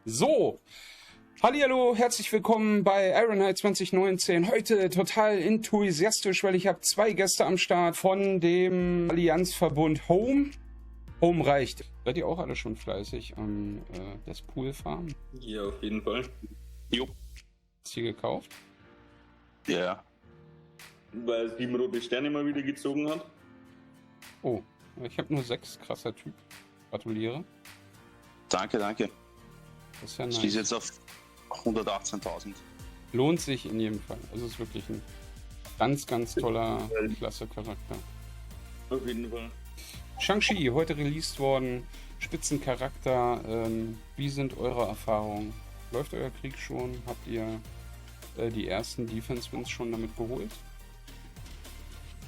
So, hallihallo, herzlich willkommen bei Ironhide 2019. Heute total enthusiastisch, weil ich habe zwei Gäste am Start von dem Allianzverbund Home. Home reicht. Seid ihr auch alle schon fleißig am das Pool Farm? Ja, auf jeden Fall. Jo. Hast du die gekauft? Ja. Weil es 7 rote Sterne mal wieder gezogen hat. Oh, ich habe nur 6, krasser Typ. Gratuliere. Danke. Das ist ja Ich nice. schließe jetzt auf 118.000. Lohnt sich in jedem Fall. Also es ist wirklich ein ganz toller, klasse Charakter. Auf jeden Fall. Shang-Chi, heute released worden, Spitzencharakter, wie sind eure Erfahrungen? Läuft euer Krieg schon? Habt ihr die ersten Defense-Wins schon damit geholt?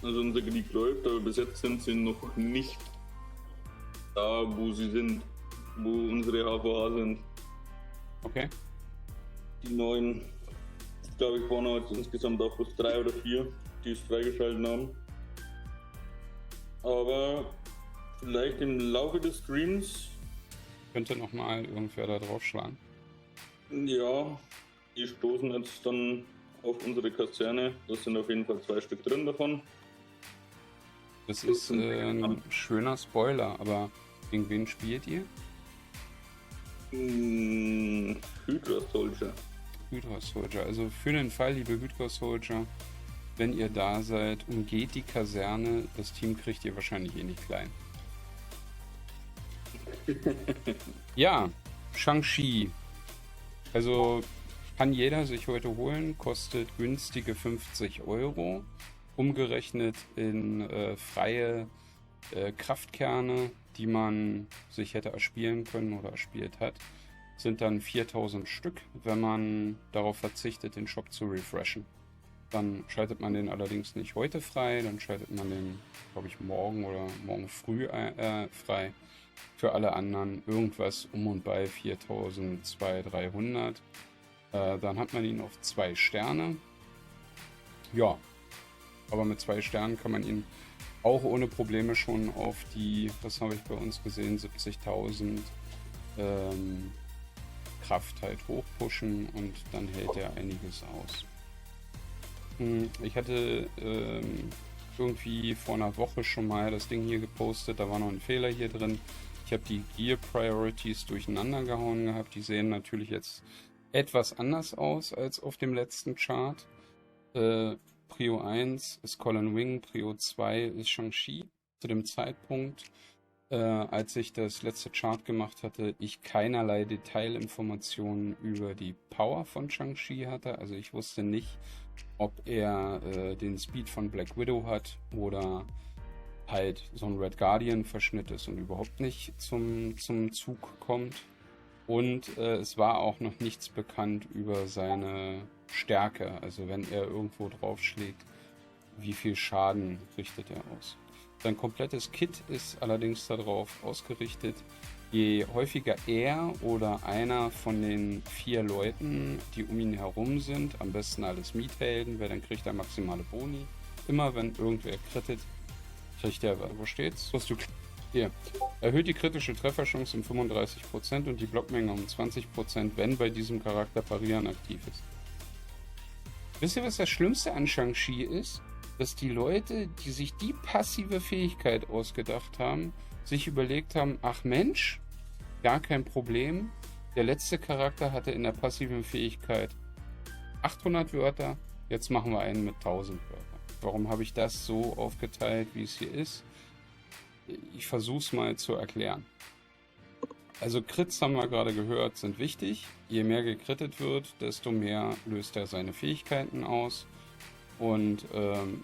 Also unser Krieg läuft, aber bis jetzt sind sie noch nicht da, wo sie sind. Wo unsere HVA sind. Okay. Die neuen, ich glaube, ich waren heute insgesamt auch bloß 3 oder 4, die es freigeschalten haben. Aber vielleicht im Laufe des Streams, Könnte nochmal irgendwer da draufschlagen. ja, die stoßen jetzt dann auf unsere Kaserne. Das sind auf jeden Fall 2 Stück drin davon. Das ist ein schöner Spoiler, aber gegen wen spielt ihr? Hydra Soldier. Hydra Soldier. Also für den Fall, liebe Hydra Soldier, wenn ihr da seid, umgeht die Kaserne. Das Team kriegt ihr wahrscheinlich eh nicht klein. Ja, Shang-Chi. Also kann jeder sich heute holen, kostet günstige 50 €. Umgerechnet in freie Kraftkerne, die man sich hätte erspielen können oder erspielt hat, sind dann 4000 Stück, wenn man darauf verzichtet, den Shop zu refreshen. Dann schaltet man den allerdings nicht heute frei, dann schaltet man den, glaube ich, morgen oder morgen früh frei. Für alle anderen irgendwas um und bei 4200-300. Dann hat man ihn auf 2 Sterne. Ja, aber mit 2 Sternen kann man ihn auch ohne Probleme schon auf die, was habe ich bei uns gesehen, 70.000 Kraft halt hochpushen und dann hält er einiges aus. Ich hatte irgendwie vor einer Woche schon mal das Ding hier gepostet, da war noch ein Fehler hier drin. Ich habe die Gear Priorities durcheinander gehauen gehabt, die sehen natürlich jetzt etwas anders aus als auf dem letzten Chart. Prio 1 ist Colin Wing, Prio 2 ist Shang-Chi. Zu dem Zeitpunkt, als ich das letzte Chart gemacht hatte, ich keinerlei Detailinformationen über die Power von Shang-Chi hatte. Also ich wusste nicht, ob er den Speed von Black Widow hat oder halt so ein Red Guardian Verschnitt ist und überhaupt nicht zum Zug kommt. Und es war auch noch nichts bekannt über seine Stärke, also wenn er irgendwo draufschlägt, wie viel Schaden richtet er aus. Sein komplettes Kit ist allerdings darauf ausgerichtet, je häufiger er oder einer von den 4 Leuten, die um ihn herum sind, am besten alles Miethelden, weil dann kriegt er maximale Boni. Immer wenn irgendwer krittet, kriegt er, wo steht's? Was du hier. Erhöht die kritische Trefferchance um 35% und die Blockmenge um 20%, wenn bei diesem Charakter Parieren aktiv ist. Wisst ihr, was das Schlimmste an Shang-Chi ist? Dass die Leute, die sich die passive Fähigkeit ausgedacht haben, sich überlegt haben, ach Mensch, gar kein Problem. Der letzte Charakter hatte in der passiven Fähigkeit 800 Wörter, jetzt machen wir einen mit 1000 Wörtern. Warum habe ich das so aufgeteilt, wie es hier ist? Ich versuche es mal zu erklären. Also Crits, haben wir gerade gehört, sind wichtig. Je mehr gekrittet wird, desto mehr löst er seine Fähigkeiten aus. Und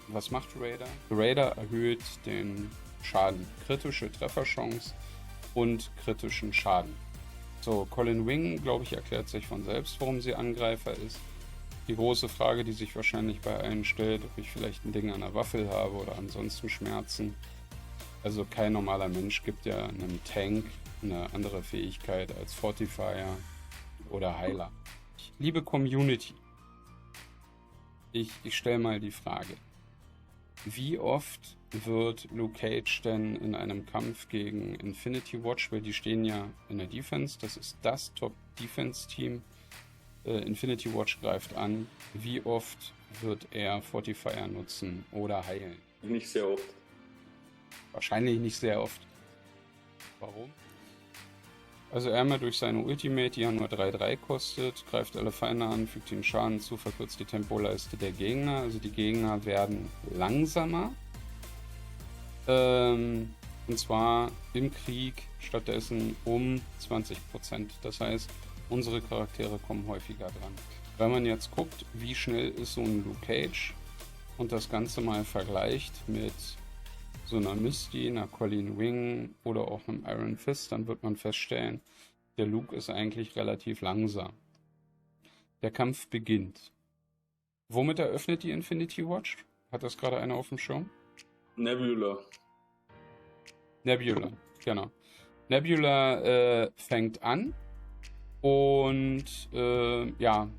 was macht Raider? Raider erhöht den Schaden, kritische Trefferchance und kritischen Schaden. So, Colin Wing, glaube ich, erklärt sich von selbst, warum sie Angreifer ist. Die große Frage, die sich wahrscheinlich bei allen stellt, ob ich vielleicht ein Ding an der Waffel habe oder ansonsten Schmerzen. Also kein normaler Mensch gibt ja einem Tank eine andere Fähigkeit als Fortifier oder Heiler. Liebe Community, ich stelle mal die Frage. wie oft wird Luke Cage denn in einem Kampf gegen Infinity Watch, weil die stehen ja in der Defense, das ist das Top-Defense-Team, Infinity Watch greift an, wie oft wird er Fortifier nutzen oder heilen? Nicht sehr oft. Wahrscheinlich nicht sehr oft. Warum? Also einmal durch seine Ultimate, die ja nur 3-3 kostet, greift alle Feinde an, fügt ihnen Schaden zu, verkürzt die Tempoleiste der Gegner. Also die Gegner werden langsamer. Und zwar im Krieg stattdessen um 20%. Das heißt, unsere Charaktere kommen häufiger dran. Wenn man jetzt guckt, wie schnell ist so ein Luke Cage und das Ganze mal vergleicht mit so einer Misty, einer Colleen Wing oder auch einem Iron Fist, dann wird man feststellen, der Luke ist eigentlich relativ langsam. Der Kampf beginnt. Womit eröffnet die Infinity Watch? Hat das gerade einer auf dem Schirm? Nebula. Nebula, genau. Nebula fängt an und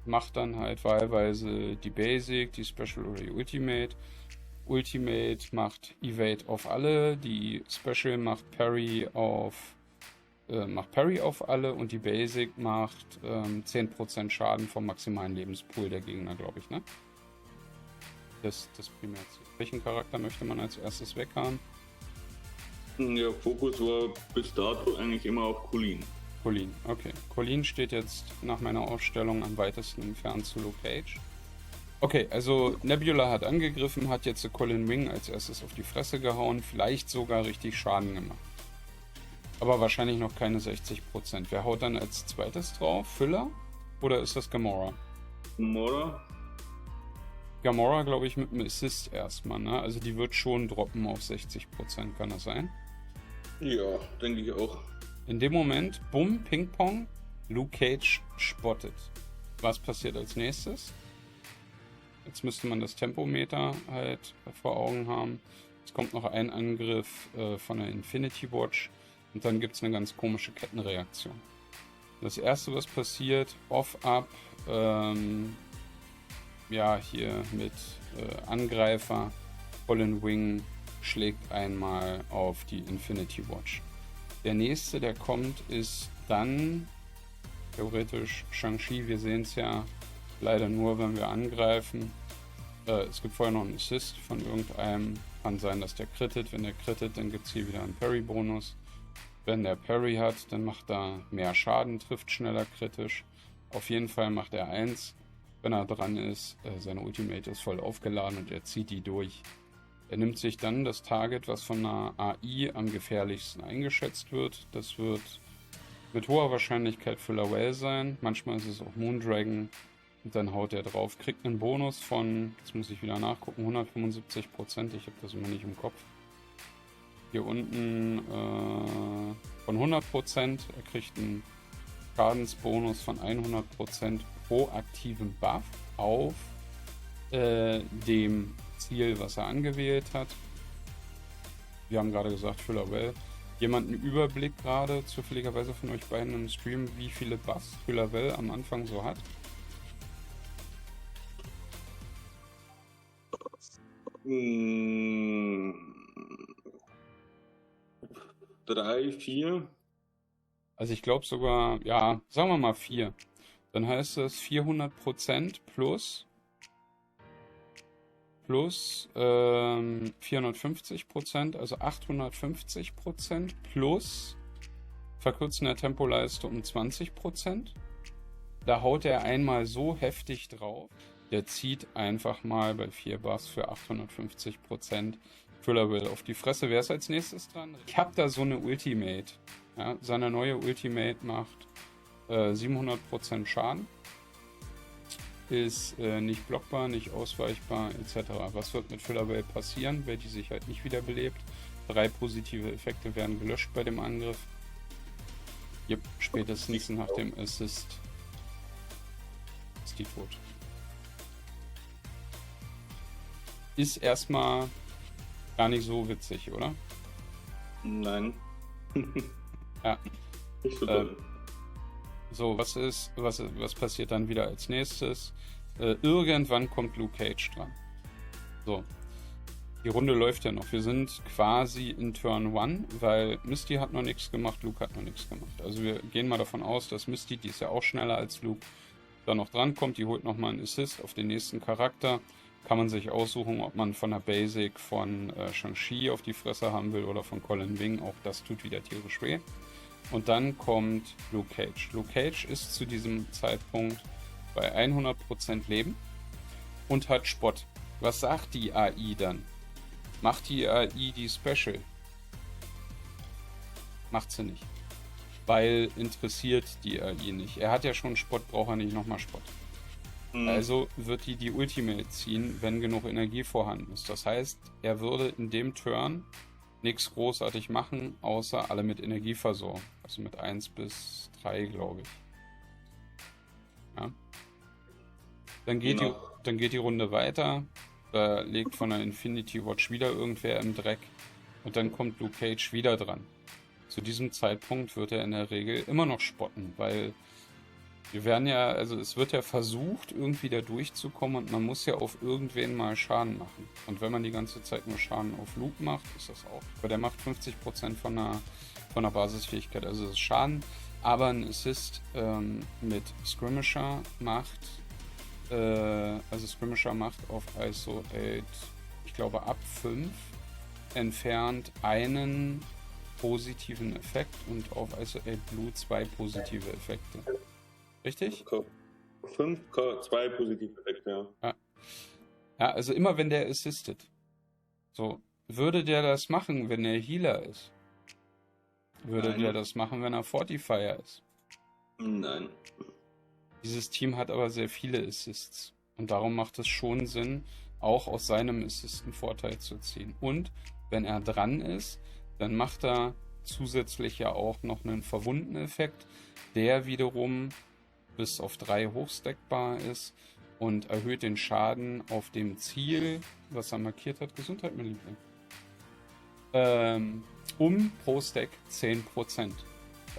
macht dann halt wahlweise die Basic, die Special oder die Ultimate. Ultimate macht Evade auf alle, die Special macht Parry auf alle und die Basic macht 10% Schaden vom maximalen Lebenspool der Gegner, glaube ich, ne? Das Primärziel. Welchen Charakter möchte man als erstes weghaben? Der Fokus war bis dato eigentlich immer auf Colleen. Colleen, okay. Colleen steht jetzt nach meiner Aufstellung am weitesten entfernt zu Luke Cage. Okay, also Nebula hat angegriffen, hat jetzt Colleen Wing als erstes auf die Fresse gehauen, vielleicht sogar richtig Schaden gemacht. Aber wahrscheinlich noch keine 60%. Wer haut dann als zweites drauf? Füller? Oder ist das Gamora? Gamora, glaube ich, mit einem Assist erstmal, ne? Also die wird schon droppen auf 60%, kann das sein? Ja, denke ich auch. In dem Moment, bumm, Ping-Pong, Luke Cage spottet. Was passiert als nächstes? Jetzt müsste man das Tempometer halt vor Augen haben. Es kommt noch ein Angriff von der Infinity Watch und dann gibt es eine ganz komische Kettenreaktion. Das erste, was passiert, Off-Up, hier mit Angreifer, Colleen Wing schlägt einmal auf die Infinity Watch. Der nächste, der kommt, ist dann theoretisch Shang-Chi. Wir sehen es ja leider nur, wenn wir angreifen. Es gibt vorher noch einen Assist von irgendeinem. Kann sein, dass der crittet. Wenn der crittet, dann gibt es hier wieder einen Parry-Bonus. Wenn der Parry hat, dann macht er mehr Schaden, trifft schneller kritisch. Auf jeden Fall macht er 1. Wenn er dran ist, seine Ultimate ist voll aufgeladen und er zieht die durch. Er nimmt sich dann das Target, was von einer AI am gefährlichsten eingeschätzt wird. Das wird mit hoher Wahrscheinlichkeit Fuller sein. Manchmal ist es auch Moondragon. Und dann haut er drauf, kriegt einen Bonus von, jetzt muss ich wieder nachgucken, 175%. Ich habe das immer nicht im Kopf. Hier unten von 100%. Er kriegt einen Schadensbonus von 100% pro aktiven Buff auf dem Ziel, was er angewählt hat. Wir haben gerade gesagt, Füller Well. Jemand einen Überblick gerade, zufälligerweise von euch beiden im Stream, wie viele Buffs Füller Well am Anfang so hat? 3, 4. Also ich glaube sogar, ja, sagen wir mal 4. Dann heißt das 400% plus 450%, also 850% plus Verkürzen der Tempoleiste um 20%. Da haut er einmal so heftig drauf. Der zieht einfach mal bei 4 Buffs für 850% Füller Will auf die Fresse. Wer ist als nächstes dran? Ich habe da so eine Ultimate. Ja, seine neue Ultimate macht 700% Schaden. Ist nicht blockbar, nicht ausweichbar etc. Was wird mit Füller Will passieren, wenn die sich halt nicht wiederbelebt? 3 positive Effekte werden gelöscht bei dem Angriff. Yep, spätestens nach dem Assist ist die tot. Ist erstmal gar nicht so witzig, oder? Nein. Ja. Nicht so toll. So, was passiert dann wieder als nächstes? Irgendwann kommt Luke Cage dran. So. Die Runde läuft ja noch. Wir sind quasi in Turn 1, weil Misty hat noch nichts gemacht, Luke hat noch nichts gemacht. Also wir gehen mal davon aus, dass Misty, die ist ja auch schneller als Luke, da noch drankommt. Die holt nochmal einen Assist auf den nächsten Charakter. Kann man sich aussuchen, ob man von der Basic von Shang-Chi auf die Fresse haben will oder von Colin Wing. Auch das tut wieder tierisch weh. Und dann kommt Luke Cage. Luke Cage ist zu diesem Zeitpunkt bei 100% Leben und hat Spott. Was sagt die AI dann? Macht die AI die Special? Macht sie nicht. Weil interessiert die AI nicht. Er hat ja schon Spott, braucht er nicht nochmal Spott. Also wird die Ultimate ziehen, wenn genug Energie vorhanden ist. Das heißt, er würde in dem Turn nichts großartig machen, außer alle mit Energie versorgen. Also mit 1 bis 3, glaube ich. Ja. Dann geht die Runde weiter. Da legt von der Infinity Watch wieder irgendwer im Dreck. Und dann kommt Luke Cage wieder dran. Zu diesem Zeitpunkt wird er in der Regel immer noch spotten, weil wir werden ja, also es wird ja versucht, irgendwie da durchzukommen und man muss ja auf irgendwen mal Schaden machen. Und wenn man die ganze Zeit nur Schaden auf Luke macht, ist das auch. Weil der macht 50% von der Basisfähigkeit, also das ist Schaden. Aber ein Assist mit Skirmisher macht, Skirmisher macht auf ISO 8, ich glaube ab 5, entfernt einen positiven Effekt und auf ISO 8 Blue 2 positive Effekte. Richtig? 5, 2 positive Effekte, ja. Ja, also immer wenn der assistet. So, würde der das machen, wenn er Healer ist? Würde der das machen, wenn er Fortifier ist? Nein. Dieses Team hat aber sehr viele Assists. Und darum macht es schon Sinn, auch aus seinem Assisten Vorteil zu ziehen. Und wenn er dran ist, dann macht er zusätzlich ja auch noch einen Verwunden-Effekt, der wiederum bis auf 3 hochstackbar ist und erhöht den Schaden auf dem Ziel, was er markiert hat. Gesundheit, mein Liebling. Pro Stack 10%.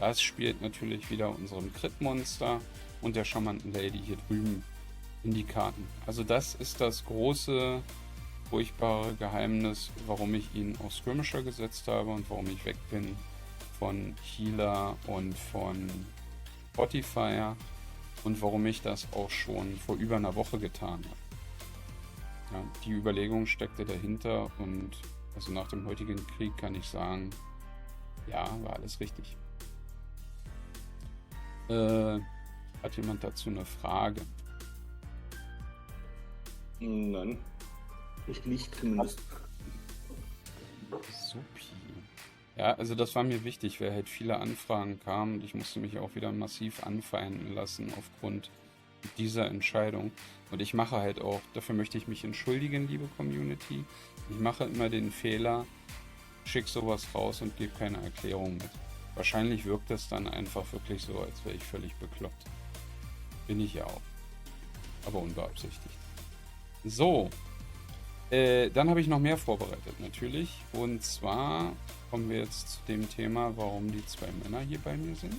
Das spielt natürlich wieder unserem Crit-Monster und der charmanten Lady hier drüben in die Karten. Also das ist das große, furchtbare Geheimnis, warum ich ihn auf Skirmisher gesetzt habe und warum ich weg bin von Healer und von Fortifier und warum ich das auch schon vor über einer Woche getan habe. Ja, die Überlegung steckte dahinter und also nach dem heutigen Krieg kann ich sagen, ja, war alles richtig. Hat jemand dazu eine Frage? Nein. Ich nicht zumindest. Supi. Ja, also das war mir wichtig, weil halt viele Anfragen kamen und ich musste mich auch wieder massiv anfeinden lassen aufgrund dieser Entscheidung. Und ich mache halt auch, dafür möchte ich mich entschuldigen, liebe Community. Ich mache immer den Fehler, schick sowas raus und gebe keine Erklärung mit. Wahrscheinlich wirkt es dann einfach wirklich so, als wäre ich völlig bekloppt. Bin ich ja auch. Aber unbeabsichtigt. So. Dann habe ich noch mehr vorbereitet, natürlich. Und zwar kommen wir jetzt zu dem Thema, warum die 2 Männer hier bei mir sind.